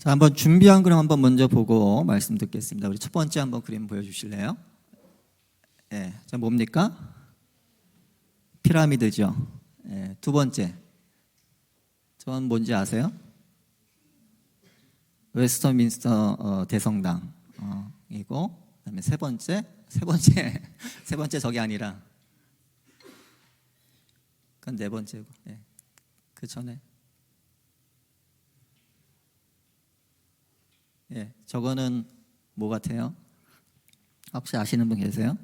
자, 한번 준비한 그림 한번 먼저 보고 말씀 듣겠습니다. 우리 첫 번째 한번 그림 보여주실래요? 예, 자, 뭡니까? 피라미드죠. 예, 두 번째, 전 뭔지 아세요? 웨스터민스터 대성당 이고, 그다음에 세 번째 저기 아니라 그건 네 번째고, 예, 그 전에. 예, 저거는 뭐 같아요? 혹시 아시는 분 계세요?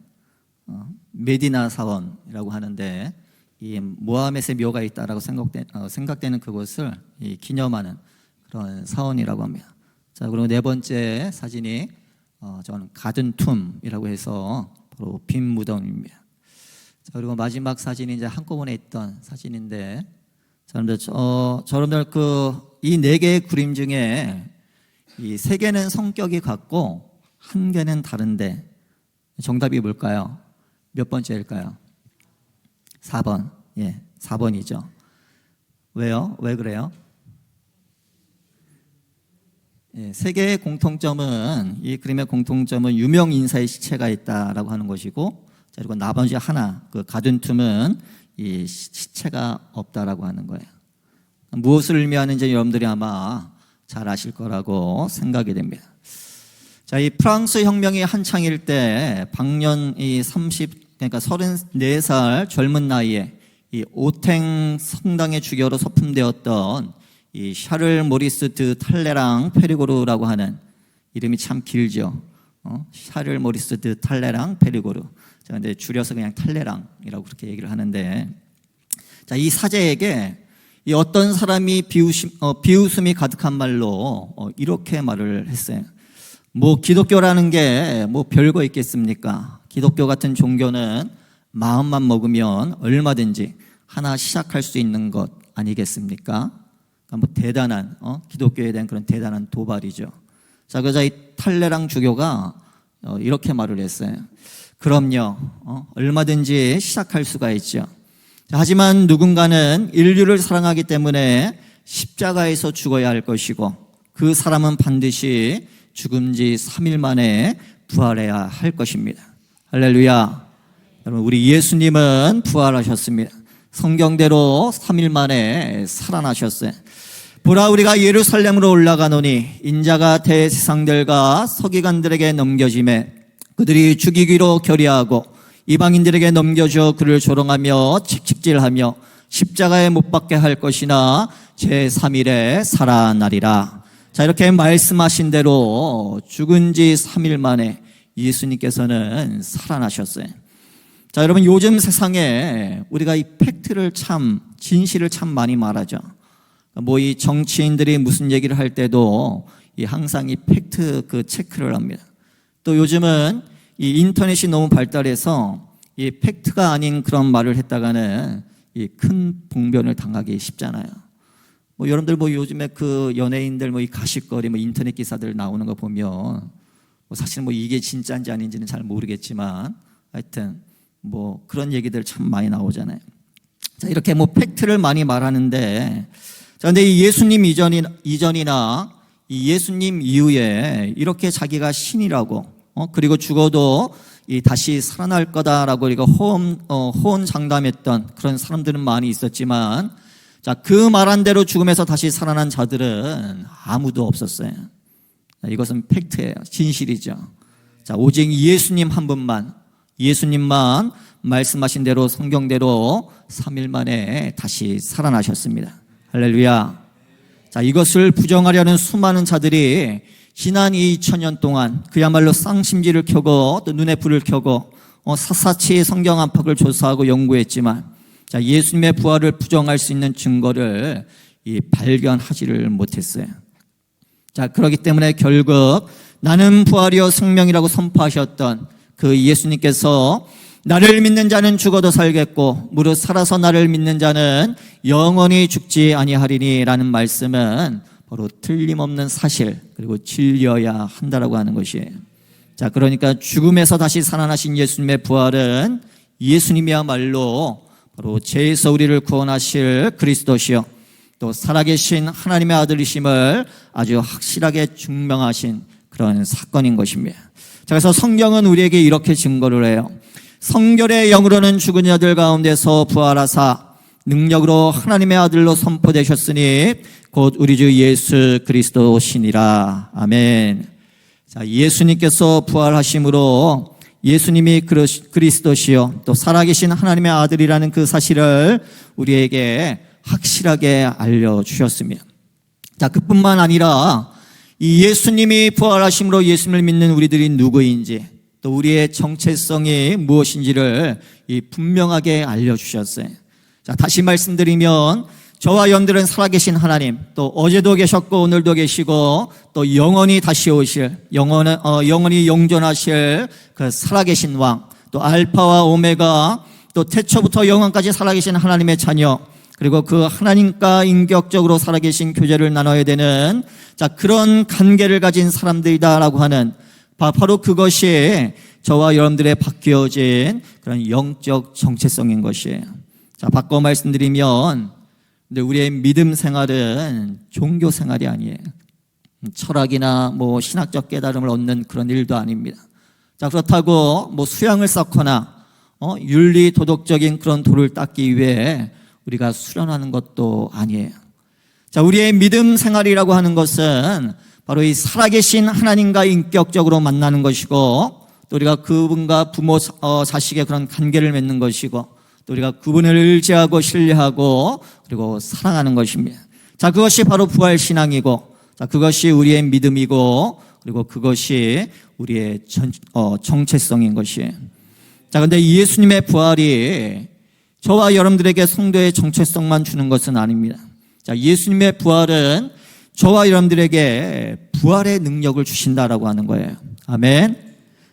메디나 사원이라고 하는데 이 모하멧의 묘가 있다라고 생각되는 그곳을 기념하는 그런 사원이라고 합니다. 자, 그리고 네 번째 사진이 저는 가든 툼이라고 해서 바로 빈 무덤입니다. 자, 그리고 마지막 사진이 이제 한꺼번에 있던 사진인데, 여러분들 이 네 개의 그림 중에 이 세 개는 성격이 같고 한 개는 다른데 정답이 뭘까요? 몇 번째일까요? 4번. 예, 4번이죠. 왜요? 왜 그래요? 예, 세 개의 공통점은, 이 그림의 공통점은 유명 인사의 시체가 있다라고 하는 것이고, 그리고 나머지 하나, 그 가든 툼은 이 시체가 없다라고 하는 거예요. 무엇을 의미하는지 여러분들이 아마 잘 아실 거라고 생각이 됩니다. 자, 이 프랑스 혁명이 한창일 때 방년 그러니까 34살 젊은 나이에 이 오탱 성당의 주교로 소품되었던 이 샤를 모리스 드 탈레랑 페리고르라고 하는, 이름이 참 길죠. 샤를 모리스 드 탈레랑 페리고르. 자, 근데 줄여서 그냥 탈레랑이라고 그렇게 얘기를 하는데, 자, 이 사제에게 이 어떤 사람이 비웃음이 가득한 말로 이렇게 말을 했어요. 뭐 기독교라는 게 뭐 별거 있겠습니까? 기독교 같은 종교는 마음만 먹으면 얼마든지 하나 시작할 수 있는 것 아니겠습니까? 그러니까 뭐 대단한 기독교에 대한 그런 대단한 도발이죠. 자, 그러자 이 탈레랑 주교가 이렇게 말을 했어요. 그럼요, 얼마든지 시작할 수가 있죠. 하지만 누군가는 인류를 사랑하기 때문에 십자가에서 죽어야 할 것이고, 그 사람은 반드시 죽은 지 3일 만에 부활해야 할 것입니다. 할렐루야. 여러분, 우리 예수님은 부활하셨습니다. 성경대로 3일 만에 살아나셨어요. 보라, 우리가 예루살렘으로 올라가노니 인자가 대제사장들과 서기관들에게 넘겨지매 그들이 죽이기로 결의하고 이방인들에게 넘겨줘 그를 조롱하며 칙칙질하며 십자가에 못 박게 할 것이나 제3일에 살아나리라. 자, 이렇게 말씀하신 대로 죽은 지 3일 만에 예수님께서는 살아나셨어요. 자, 여러분, 요즘 세상에 우리가 이 팩트를 진실을 참 많이 말하죠. 뭐 이 정치인들이 무슨 얘기를 할 때도 항상 이 팩트 그 체크를 합니다. 또 요즘은 이 인터넷이 너무 발달해서 이 팩트가 아닌 그런 말을 했다가는 이 큰 봉변을 당하기 쉽잖아요. 뭐 여러분들 뭐 요즘에 그 연예인들 뭐 이 가십거리 뭐 인터넷 기사들 나오는 거 보면 뭐 사실 뭐 이게 진짜인지 아닌지는 잘 모르겠지만 하여튼 뭐 그런 얘기들 참 많이 나오잖아요. 자, 이렇게 뭐 팩트를 많이 말하는데, 자, 근데 이 예수님 이전이나 이 예수님 이후에 이렇게 자기가 신이라고 그리고 죽어도 다시 살아날 거다라고 우리가 호언장담했던 그런 사람들은 많이 있었지만, 자, 그 말한 대로 죽음에서 다시 살아난 자들은 아무도 없었어요. 이것은 팩트예요. 진실이죠. 자, 오직 예수님 한 분만, 예수님만 말씀하신 대로 성경대로 3일 만에 다시 살아나셨습니다. 할렐루야. 자, 이것을 부정하려는 수많은 자들이 지난 2000년 동안 그야말로 쌍심지를 켜고 또 눈에 불을 켜고 샅샅이 성경 안팎을 조사하고 연구했지만, 자, 예수님의 부활을 부정할 수 있는 증거를 발견하지를 못했어요. 자, 그렇기 때문에 결국 나는 부활이요 생명이라고 선포하셨던 그 예수님께서 나를 믿는 자는 죽어도 살겠고 무릇 살아서 나를 믿는 자는 영원히 죽지 아니하리니 라는 말씀은 바로 틀림없는 사실, 그리고 진리여야 한다라고 하는 것이에요. 자, 그러니까 죽음에서 다시 살아나신 예수님의 부활은 예수님이야말로 바로 죄에서 우리를 구원하실 그리스도시요 또 살아계신 하나님의 아들이심을 아주 확실하게 증명하신 그런 사건인 것입니다. 자, 그래서 성경은 우리에게 이렇게 증거를 해요. 성결의 영으로는 죽은 자들 가운데서 부활하사 능력으로 하나님의 아들로 선포되셨으니 곧 우리 주 예수 그리스도시니라. 아멘. 자, 예수님께서 부활하심으로 예수님이 그리스도시요 또 살아계신 하나님의 아들이라는 그 사실을 우리에게 확실하게 알려주셨습니다. 자, 그뿐만 아니라 이 예수님이 부활하심으로 예수님을 믿는 우리들이 누구인지 또 우리의 정체성이 무엇인지를 분명하게 알려주셨어요. 자, 다시 말씀드리면 저와 여러분들은 살아계신 하나님, 또 어제도 계셨고 오늘도 계시고 또 영원히 다시 오실, 영원히 영존하실 그 살아계신 왕, 또 알파와 오메가, 또 태초부터 영원까지 살아계신 하나님의 자녀, 그리고 그 하나님과 인격적으로 살아계신 교제를 나눠야 되는 자, 그런 관계를 가진 사람들이다라고 하는 바로 그것이 저와 여러분들의 바뀌어진 그런 영적 정체성인 것이에요. 자, 바꿔 말씀드리면 근데 우리의 믿음 생활은 종교 생활이 아니에요. 철학이나 뭐 신학적 깨달음을 얻는 그런 일도 아닙니다. 자, 그렇다고 뭐 수양을 쌓거나 윤리 도덕적인 그런 도를 닦기 위해 우리가 수련하는 것도 아니에요. 자, 우리의 믿음 생활이라고 하는 것은 바로 이 살아계신 하나님과 인격적으로 만나는 것이고 또 우리가 그분과 부모 자식의 그런 관계를 맺는 것이고 또 우리가 그분을 의지하고 신뢰하고 그리고 사랑하는 것입니다. 자, 그것이 바로 부활신앙이고 자, 그것이 우리의 믿음이고 그리고 그것이 우리의 정체성인 것이에요. 자, 근데 예수님의 부활이 저와 여러분들에게 성도의 정체성만 주는 것은 아닙니다. 자, 예수님의 부활은 저와 여러분들에게 부활의 능력을 주신다라고 하는 거예요. 아멘.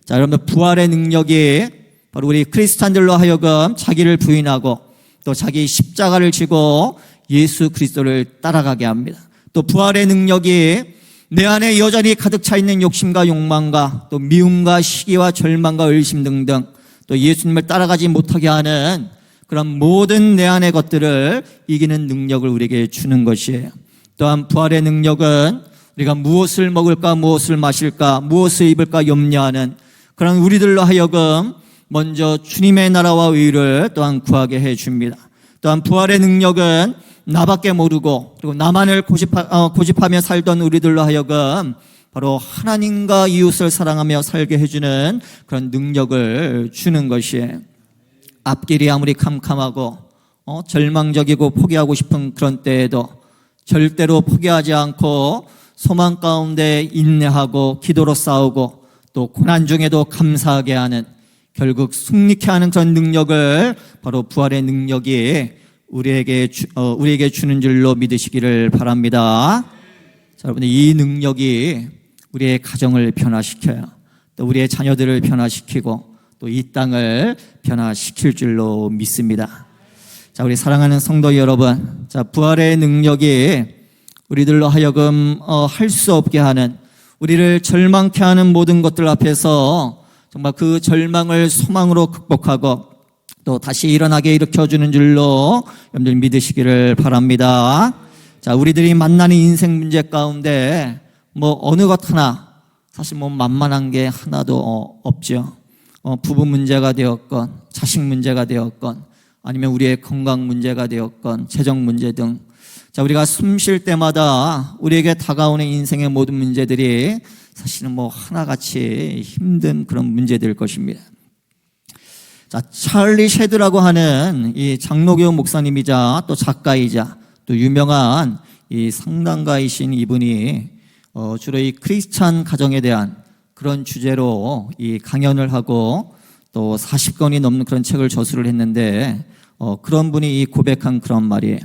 자, 여러분들 부활의 능력이 바로 우리 크리스찬들로 하여금 자기를 부인하고 또 자기 십자가를 지고 예수 그리스도를 따라가게 합니다. 또 부활의 능력이 내 안에 여전히 가득 차 있는 욕심과 욕망과 또 미움과 시기와 절망과 의심 등등 또 예수님을 따라가지 못하게 하는 그런 모든 내 안의 것들을 이기는 능력을 우리에게 주는 것이에요. 또한 부활의 능력은 우리가 무엇을 먹을까 무엇을 마실까 무엇을 입을까 염려하는 그런 우리들로 하여금 먼저 주님의 나라와 의를 또한 구하게 해줍니다. 또한 부활의 능력은 나밖에 모르고 그리고 나만을 고집하며 살던 우리들로 하여금 바로 하나님과 이웃을 사랑하며 살게 해주는 그런 능력을 주는 것이에요. 앞길이 아무리 캄캄하고 절망적이고 포기하고 싶은 그런 때에도 절대로 포기하지 않고 소망 가운데 인내하고 기도로 싸우고 또 고난 중에도 감사하게 하는 결국 승리케 하는 그런 능력을 바로 부활의 능력이 우리에게 주는 줄로 믿으시기를 바랍니다. 자, 여러분 이 능력이 우리의 가정을 변화시켜요. 또 우리의 자녀들을 변화시키고 또 이 땅을 변화시킬 줄로 믿습니다. 자, 우리 사랑하는 성도 여러분, 자, 부활의 능력이 우리들로 하여금 할 수 없게 하는 우리를 절망케 하는 모든 것들 앞에서 정말 그 절망을 소망으로 극복하고 또 다시 일어나게 일으켜주는 줄로 여러분들 믿으시기를 바랍니다. 자, 우리들이 만나는 인생 문제 가운데 뭐 어느 것 하나 사실 뭐 만만한 게 하나도 없죠. 부부 문제가 되었건 자식 문제가 되었건 아니면 우리의 건강 문제가 되었건 재정 문제 등 자, 우리가 숨 쉴 때마다 우리에게 다가오는 인생의 모든 문제들이 사실은 뭐 하나같이 힘든 그런 문제들일 것입니다. 자, 찰리 셰드라고 하는 이 장로교 목사님이자 또 작가이자 또 유명한 이 상담가이신 이분이 주로 이 크리스찬 가정에 대한 그런 주제로 이 강연을 하고 또 40권이 넘는 그런 책을 저술을 했는데 그런 분이 이 고백한 그런 말이에요.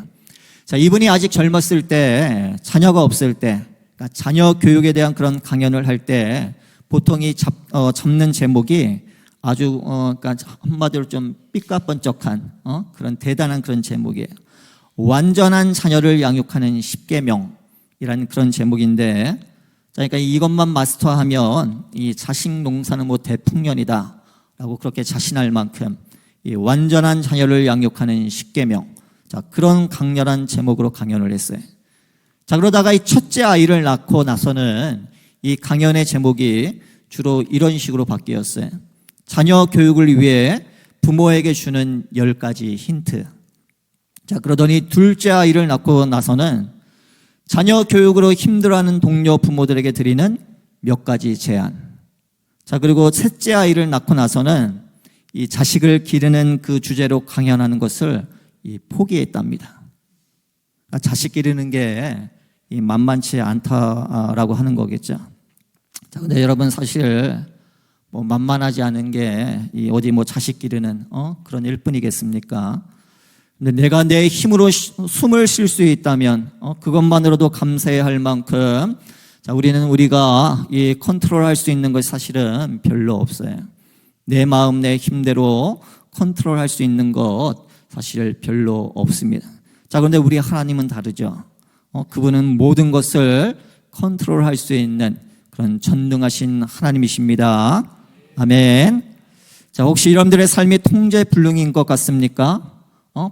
자, 이분이 아직 젊었을 때 자녀가 없을 때 그러니까 자녀 교육에 대한 그런 강연을 할 때 보통 이 잡는 제목이 아주 그러니까 한마디로 좀 삐까번쩍한 그런 대단한 그런 제목이에요. 완전한 자녀를 양육하는 10계명이라는 그런 제목인데 자, 그러니까 이것만 마스터하면 이 자식 농사는 뭐 대풍년이다 라고 그렇게 자신할 만큼 이 완전한 자녀를 양육하는 10계명 자, 그런 강렬한 제목으로 강연을 했어요. 자, 그러다가 이 첫째 아이를 낳고 나서는 이 강연의 제목이 주로 이런 식으로 바뀌었어요. 자녀 교육을 위해 부모에게 주는 10가지 힌트. 자, 그러더니 둘째 아이를 낳고 나서는 자녀 교육으로 힘들어하는 동료 부모들에게 드리는 몇 가지 제안. 자, 그리고 셋째 아이를 낳고 나서는 이 자식을 기르는 그 주제로 강연하는 것을 포기했답니다. 자식 기르는 게 만만치 않다라고 하는 거겠죠. 자, 근데 여러분 사실 뭐 만만하지 않은 게 어디 뭐 자식 기르는 그런 일뿐이겠습니까? 근데 내가 내 힘으로 숨을 쉴 수 있다면 그것만으로도 감사해야 할 만큼 자, 우리가 이 컨트롤할 수 있는 것이 사실은 별로 없어요. 내 마음 내 힘대로 컨트롤할 수 있는 것 사실 별로 없습니다. 자, 그런데 우리 하나님은 다르죠. 그분은 모든 것을 컨트롤할 수 있는 그런 전능하신 하나님이십니다. 아멘. 자, 혹시 여러분들의 삶이 통제불능인 것 같습니까?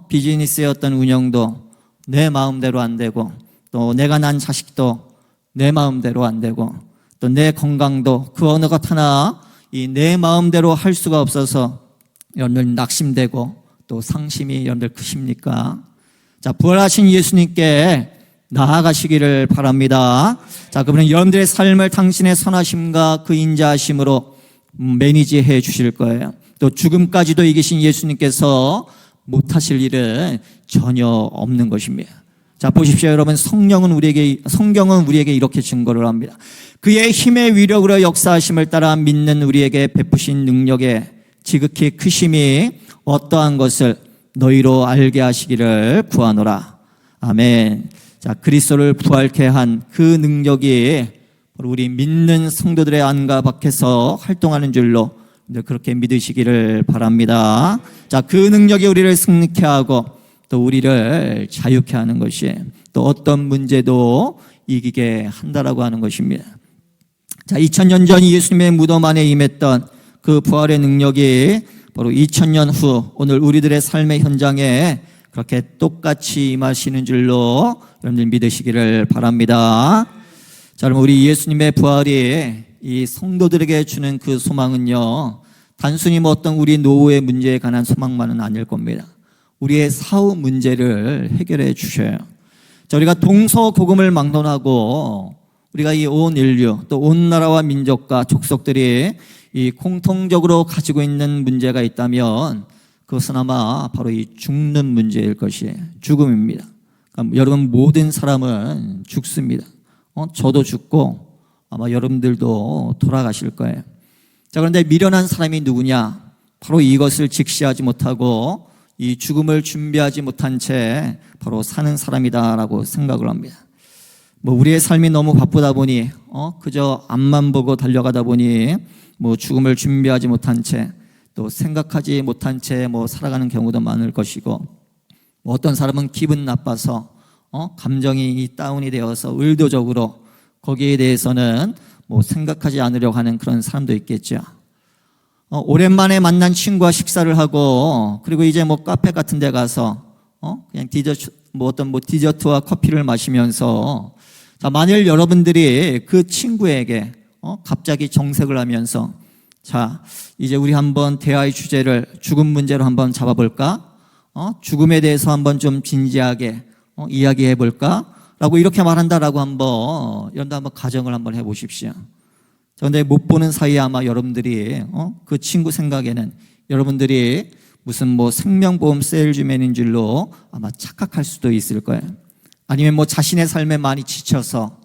비즈니스의 어떤 운영도 내 마음대로 안 되고, 또 내가 낳은 자식도 내 마음대로 안 되고, 또 내 건강도 그 어느 것 하나 내 마음대로 할 수가 없어서 여러분들 낙심되고 또 상심이 여러분들 크십니까? 자, 부활하신 예수님께 나아가시기를 바랍니다. 자, 그분은 여러분들의 삶을 당신의 선하심과 그 인자하심으로 매니지해 주실 거예요. 또 죽음까지도 이기신 예수님께서 못하실 일은 전혀 없는 것입니다. 자, 보십시오. 여러분, 성경은 우리에게 이렇게 증거를 합니다. 그의 힘의 위력으로 역사하심을 따라 믿는 우리에게 베푸신 능력의 지극히 크심이 어떠한 것을 너희로 알게 하시기를 구하노라. 아멘. 자, 그리스도를 부활케 한 그 능력이 우리 믿는 성도들의 안과 밖에서 활동하는 줄로 그렇게 믿으시기를 바랍니다. 자, 그 능력이 우리를 승리케 하고 또 우리를 자유케 하는 것이 또 어떤 문제도 이기게 한다라고 하는 것입니다. 자, 2000년 전 예수님의 무덤 안에 임했던 그 부활의 능력이 바로 2000년 후 오늘 우리들의 삶의 현장에 그렇게 똑같이 임하시는 줄로 여러분들 믿으시기를 바랍니다. 자, 그럼 우리 예수님의 부활이 이 성도들에게 주는 그 소망은요, 단순히 뭐 어떤 우리 노후의 문제에 관한 소망만은 아닐 겁니다. 우리의 사후 문제를 해결해 주셔요. 자, 우리가 동서고금을 막론하고 우리가 이 온 인류 또 온 나라와 민족과 족속들이 이 공통적으로 가지고 있는 문제가 있다면 그것은 아마 바로 이 죽는 문제일 것이에요. 죽음입니다. 그러니까 여러분 모든 사람은 죽습니다. 저도 죽고 아마 여러분들도 돌아가실 거예요. 자, 그런데 미련한 사람이 누구냐? 바로 이것을 직시하지 못하고 이 죽음을 준비하지 못한 채 바로 사는 사람이다라고 생각을 합니다. 뭐 우리의 삶이 너무 바쁘다 보니 그저 앞만 보고 달려가다 보니 뭐 죽음을 준비하지 못한 채 또 생각하지 못한 채 뭐 살아가는 경우도 많을 것이고, 뭐 어떤 사람은 기분 나빠서 감정이 다운이 되어서 의도적으로 거기에 대해서는 뭐 생각하지 않으려고 하는 그런 사람도 있겠죠. 오랜만에 만난 친구와 식사를 하고 그리고 이제 뭐 카페 같은 데 가서 그냥 디저트와 커피를 마시면서, 자, 만일 여러분들이 그 친구에게 갑자기 정색을 하면서, 자, 이제 우리 한번 대화의 주제를 죽음 문제로 한번 잡아볼까? 죽음에 대해서 한번 좀 진지하게 이야기해 볼까? 라고 이렇게 말한다라고 여러분들 한번 가정을 한번 해보십시오. 그런데 못 보는 사이에 아마 여러분들이 그 친구 생각에는 여러분들이 무슨 뭐 생명보험 세일즈맨인 줄로 아마 착각할 수도 있을 거예요. 아니면 뭐 자신의 삶에 많이 지쳐서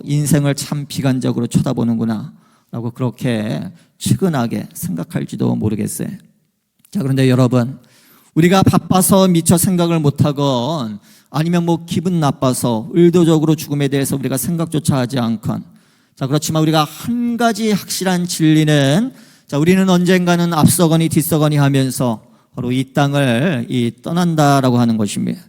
인생을 참 비관적으로 쳐다보는구나 라고 그렇게 측은하게 생각할지도 모르겠어요. 자, 그런데 여러분, 우리가 바빠서 미처 생각을 못하건 아니면 뭐 기분 나빠서 의도적으로 죽음에 대해서 우리가 생각조차 하지 않건, 자, 그렇지만 우리가 한 가지 확실한 진리는, 자, 우리는 언젠가는 앞서거니 뒤서거니 하면서 바로 이 땅을 떠난다라고 하는 것입니다.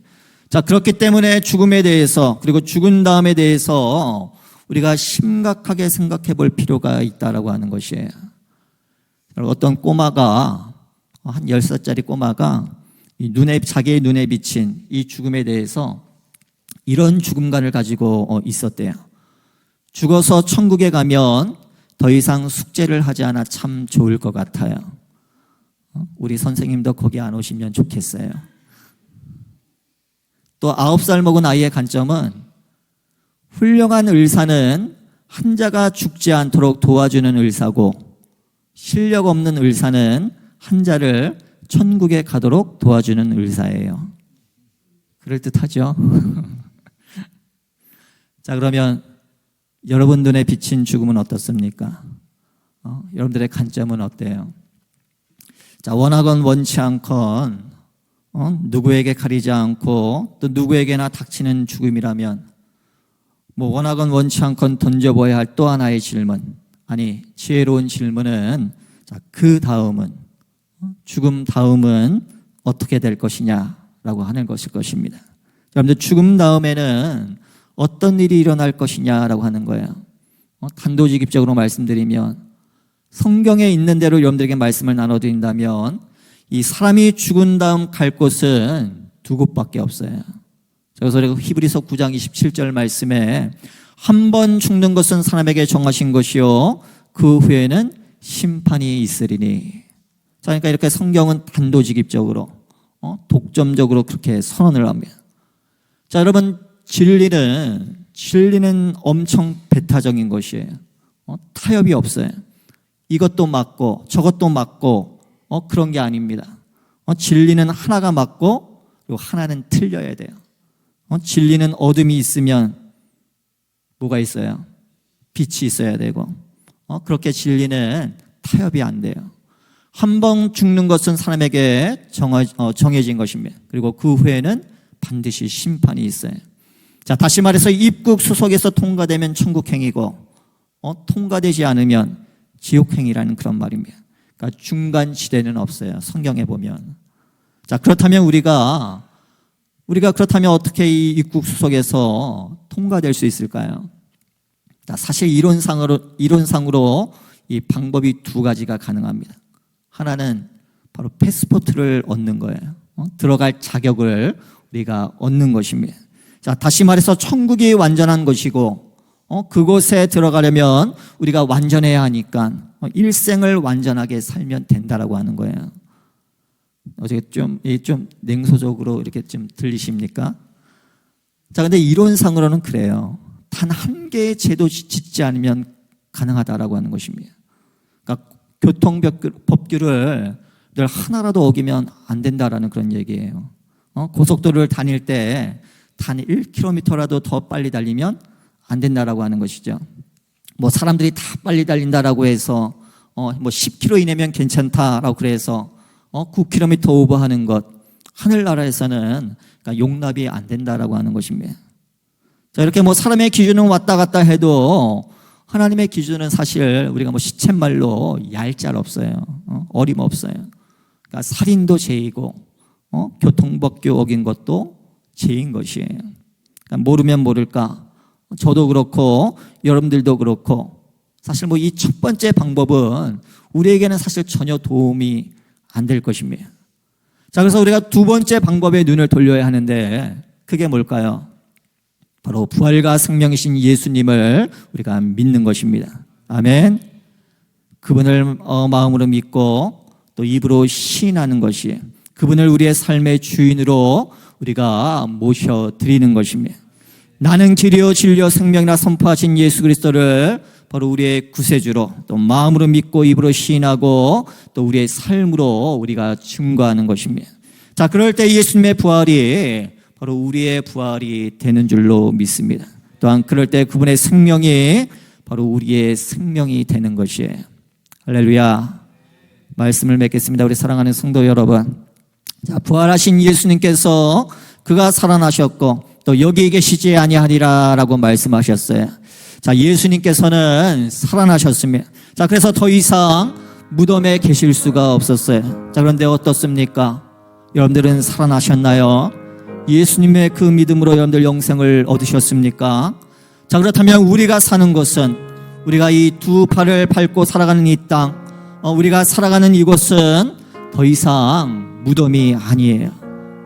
자, 그렇기 때문에 죽음에 대해서 그리고 죽은 다음에 대해서 우리가 심각하게 생각해 볼 필요가 있다라고 하는 것이에요. 어떤 꼬마가, 한 10살짜리 꼬마가 자기의 눈에 비친 이 죽음에 대해서 이런 죽음관을 가지고 있었대요. 죽어서 천국에 가면 더 이상 숙제를 하지 않아 참 좋을 것 같아요. 우리 선생님도 거기 안 오시면 좋겠어요. 또 9살 먹은 아이의 관점은 훌륭한 의사는 환자가 죽지 않도록 도와주는 의사고 실력 없는 의사는 환자를 천국에 가도록 도와주는 의사예요. 그럴듯하죠? 자, 그러면 여러분 눈에 비친 죽음은 어떻습니까? 여러분들의 관점은 어때요? 자, 원하건 원치 않건 누구에게 가리지 않고 또 누구에게나 닥치는 죽음이라면 원하건 원치 않건 던져봐야 할 또 하나의 질문, 아니 지혜로운 질문은 자, 그 다음은 죽음 다음은 어떻게 될 것이냐라고 하는 것일 것입니다. 여러분들 죽음 다음에는 어떤 일이 일어날 것이냐라고 하는 거예요. 단도직입적으로 말씀드리면 성경에 있는 대로 여러분들에게 말씀을 나눠드린다면 이 사람이 죽은 다음 갈 곳은 두 곳밖에 없어요. 그래서 히브리서 9장 27절 말씀에 한 번 죽는 것은 사람에게 정하신 것이요 그 후에는 심판이 있으리니. 자, 그러니까 이렇게 성경은 단도직입적으로 독점적으로 그렇게 선언을 합니다. 자, 여러분 진리는 엄청 배타적인 것이에요. 타협이 없어요. 이것도 맞고 저것도 맞고 그런 게 아닙니다. 진리는 하나가 맞고 그리고 하나는 틀려야 돼요. 진리는 어둠이 있으면 뭐가 있어요? 빛이 있어야 되고 그렇게 진리는 타협이 안 돼요. 한 번 죽는 것은 사람에게 정해진 것입니다. 그리고 그 후에는 반드시 심판이 있어요. 자, 다시 말해서 입국 수속에서 통과되면 천국행이고 통과되지 않으면 지옥행이라는 그런 말입니다. 그러니까 중간 지대는 없어요. 성경에 보면. 자, 그렇다면 우리가 그렇다면 어떻게 이 입국 수속에서 통과될 수 있을까요? 자, 사실 이론상으로 이 방법이 두 가지가 가능합니다. 하나는 바로 패스포트를 얻는 거예요. 들어갈 자격을 우리가 얻는 것입니다. 자, 다시 말해서 천국이 완전한 것이고 그곳에 들어가려면 우리가 완전해야 하니까 일생을 완전하게 살면 된다라고 하는 거예요. 어떻게 좀 냉소적으로 이렇게 좀 들리십니까? 자, 근데 이론상으로는 그래요. 단 한 개의 제도 짓지 않으면 가능하다라고 하는 것입니다. 그러니까 교통법규를 늘 하나라도 어기면 안 된다라는 그런 얘기예요. 고속도로를 다닐 때 단 1km라도 더 빨리 달리면 안 된다라고 하는 것이죠. 사람들이 다 빨리 달린다라고 해서 10km 이내면 괜찮다라고 그래서 9km 오버하는 것, 하늘나라에서는 그러니까 용납이 안 된다라고 하는 것입니다. 자, 이렇게 사람의 기준은 왔다 갔다 해도 하나님의 기준은 사실 우리가 시쳇말로 얄짤없어요. 어림없어요. 그러니까 살인도 죄이고 교통법규 어긴 것도 죄인 것이에요. 그러니까 모르면 모를까. 저도 그렇고 여러분들도 그렇고 사실 이 첫 번째 방법은 우리에게는 사실 전혀 도움이 안 될 것입니다. 자, 그래서 우리가 두 번째 방법에 눈을 돌려야 하는데 그게 뭘까요? 바로 부활과 생명이신 예수님을 우리가 믿는 것입니다. 아멘. 그분을 마음으로 믿고 또 입으로 시인하는 것이 그분을 우리의 삶의 주인으로 우리가 모셔드리는 것입니다. 나는 길이요 진리요 생명이라 선포하신 예수 그리스도를 바로 우리의 구세주로 또 마음으로 믿고 입으로 시인하고 또 우리의 삶으로 우리가 증거하는 것입니다. 자, 그럴 때 예수님의 부활이 바로 우리의 부활이 되는 줄로 믿습니다. 또한 그럴 때 그분의 생명이 바로 우리의 생명이 되는 것이에요. 할렐루야. 말씀을 맺겠습니다. 우리 사랑하는 성도 여러분. 자, 부활하신 예수님께서 그가 살아나셨고 또 여기 계시지 아니하리라라고 말씀하셨어요. 자, 예수님께서는 살아나셨습니다. 자, 그래서 더 이상 무덤에 계실 수가 없었어요. 자, 그런데 어떻습니까? 여러분들은 살아나셨나요? 예수님의 그 믿음으로 여러분들 영생을 얻으셨습니까? 자, 그렇다면 우리가 사는 것은 우리가 이 두 팔을 밟고 살아가는 이 땅, 우리가 살아가는 이곳은 더 이상 무덤이 아니에요.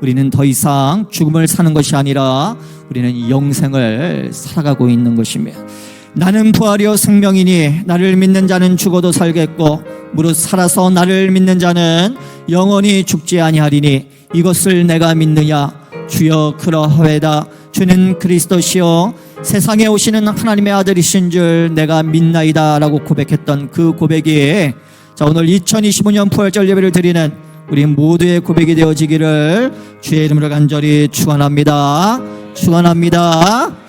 우리는 더 이상 죽음을 사는 것이 아니라 우리는 영생을 살아가고 있는 것이며, 나는 부활이요 생명이니 나를 믿는 자는 죽어도 살겠고 무릇 살아서 나를 믿는 자는 영원히 죽지 아니하리니 이것을 내가 믿느냐. 주여 그러하외다. 주는 그리스도시요 세상에 오시는 하나님의 아들이신 줄 내가 믿나이다 라고 고백했던 그 고백이 오늘 2025년 부활절 예배를 드리는 우리 모두의 고백이 되어지기를 주의 이름으로 간절히 축원합니다. 축원합니다.